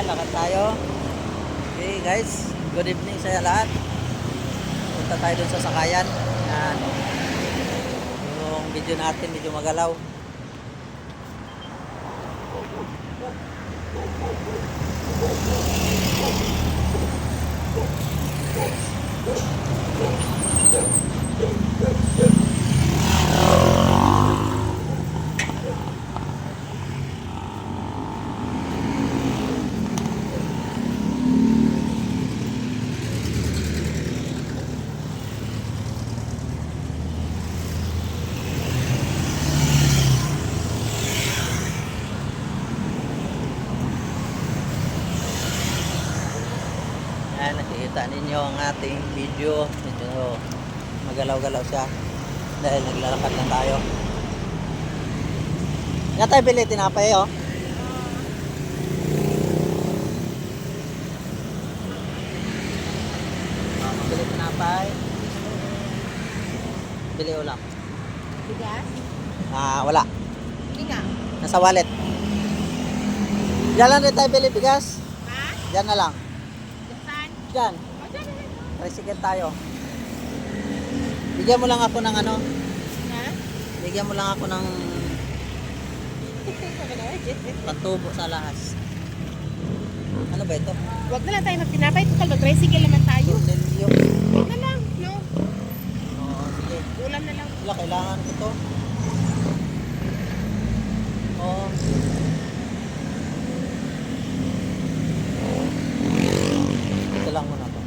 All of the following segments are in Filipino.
Yan, lakad tayo. Okay guys, good evening sa lahat. Punta tayo dun sa sakayan. Yan. Yung video natin medyo magalaw. Ayan, nakikita ninyo ang ating video. Medyo magalaw-galaw siya dahil naglalakad lang tayo. Nga tayo bili tinapay oh. Bili tinapay. Bili ulam. Bigas? Wala. Hindi nga. Nasa wallet. Diyan lang rin tayo bili bigas. Ha? Diyan na lang. Saan? Diyan. O, dyan na lang. Tricycle tayo. Bigyan mo lang ako ng ano. Ha? Bigyan mo lang ako ng pantubo sa lahas. Ano ba ito? Huwag na lang tayo magtinapay. Total, mag-tricycle naman tayo. Tornilyo. Huwag na lang. No? Oo, sige. Ulam na lang. Wala, kailangan ko to. Oo. Ito lang muna to.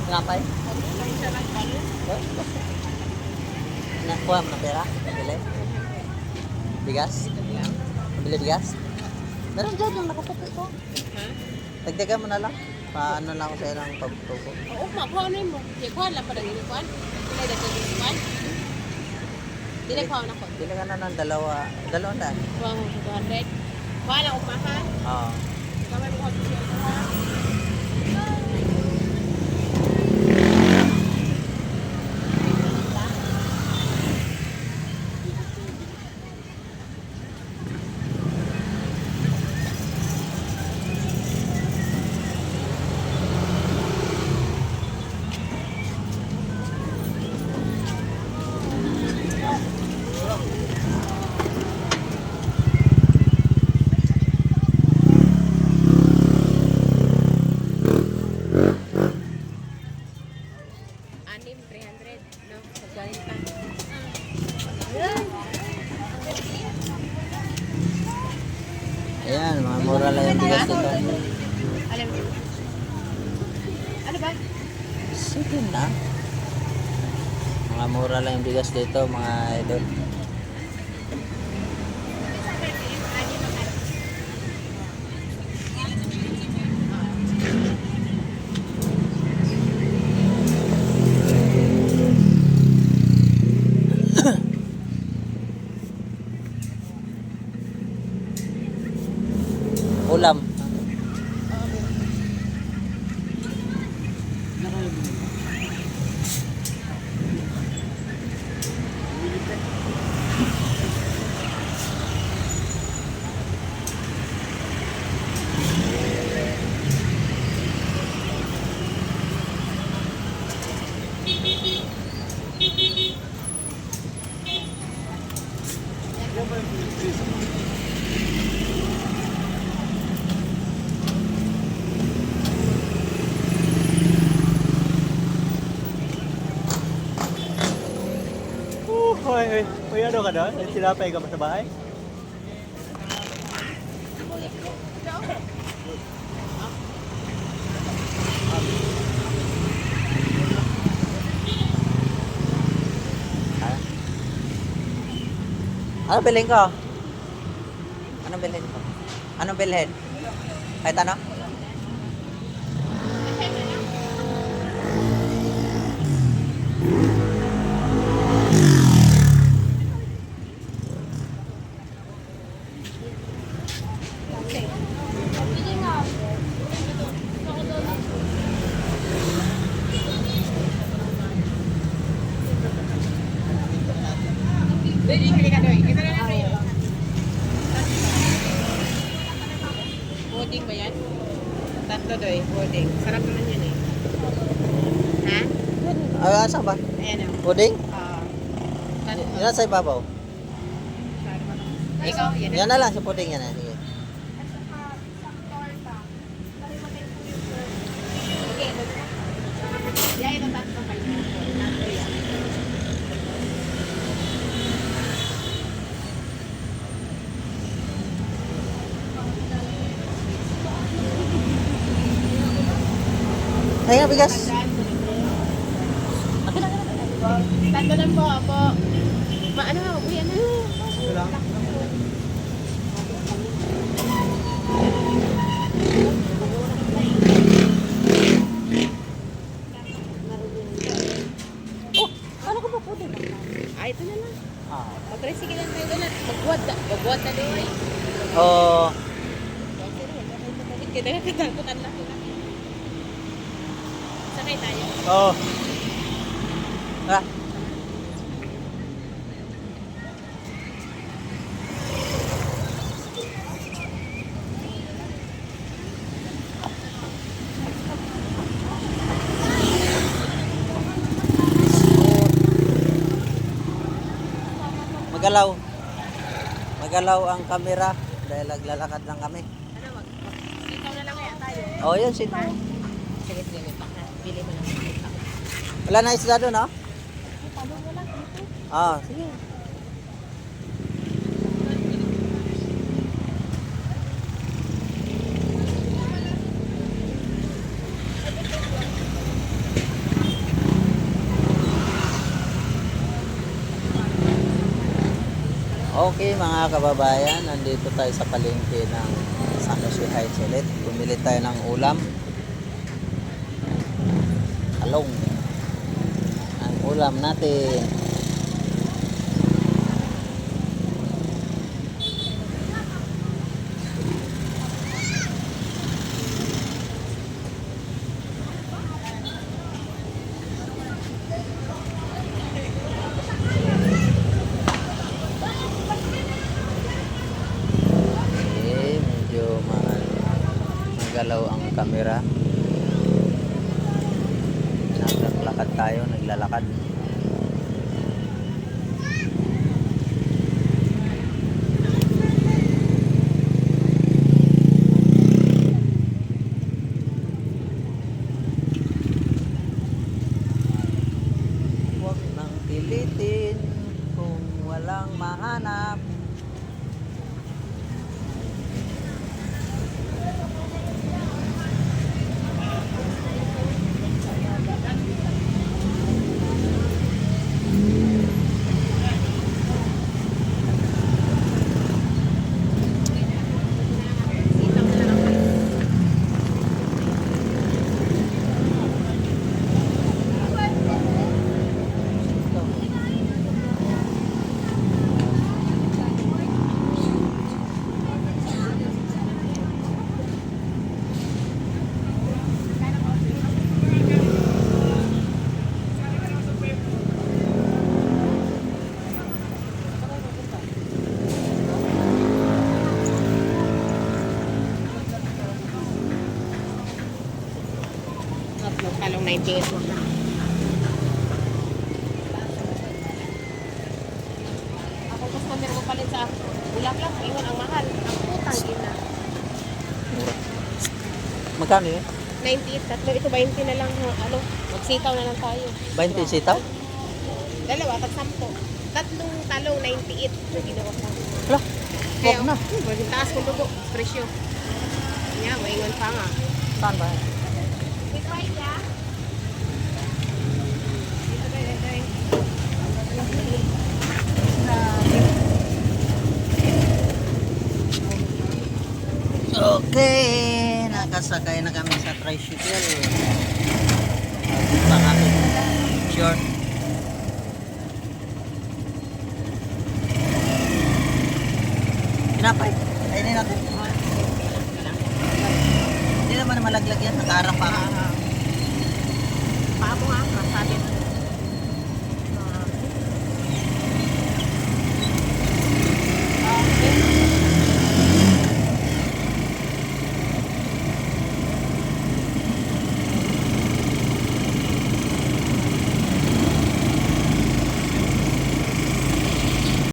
Tinapay? Nakuha mo ng pera? Bili? Bigas? Bili bigas? Meron dyan yung nakapupo ko. Ha? Dagdagan mo na lang. Paano lang ako sa'yo ng pagtubo. Oo, makuha na mo. Di kuha lang pa ng inikuan. Pinay dati yung inikuan. Di na kuha na ko. Bili ka na ng dalawang daan. Kuha mo sa 200. Kuha lang umahan. Oo. Kamay mo kung siya ito ha. Anim, 300. No? Sa 40. Ayan, mga mura lang yung bigas dito. Alam mo. Ano ba? Sige na. Mga mura lang yung bigas dito, mga idol. Ulam. Hoy, ano ka na? Sinapay ka ba sa bahay? Ah. Ano bilhin ko? Anong bilhin ko? Anong bilhin? Kahit ano? Pudding ba yan? Tatlo doy, pudding. Sarap naman yun eh. Ha? Asa ba? Ayan o. Puding? Tatlo. Yan sa ibabaw. Ikaw, yan. Yan na lang sa puding yan. Sige. Okay. Yan ito tatlo kayo. Tatlo yan. Ay nga, bigas. Tatlo lang po, apo. Ano, uwi, ano? Oh, ano ko pa puding? Ay, ito na lang. Ah. Mag-tricycle lang tayo doon at magbuhat na doon ay. Oh, Kaya nagkakatakot ang laki na. Sakay tayo. oh. Ah. Magalaw. Magalaw ang kamera dahil naglalakad lang kami. Ano, sitaw na lang kaya tayo. Oh, yun sito. Sige, sige, may pack na. Pili mo lang. Wala na isda doon, no? Palo mo lang dito. Ah, sige. Okay mga kababayan, nandito tayo sa palengke ng San Jose Heights ulit. Bumili tayo ng ulam. Talong. Ang ulam natin. Okay, medyo magalaw ang kamera. Naglalakad tayo, naglalakad. Huwag nang pilitin kung walang mahanap. Sitaw na lang kayo. Tatlong talong 98 mo na. Ako customer mo palit sa ulam lang. Iwan ang mahal. Ang putang ina. Magkano yun? 98. Tatlo. Ito 20 na lang. Ano? Magsitaw na lang tayo. 20 sitaw? Dalawa. Tag 10. Tatlong talong 98. Na ginawa ko. Hala, Pupok na. Maging taas kung dugo. Presyo. Yeah, maingon pa nga. Saan ba? Okay, nakasakay na kami sa tricycle. Pa kami. Short. Pinapay. Kainin natin. Hindi naman malaglag yan. Nakaharap pa. Paa mo nga. Masabi.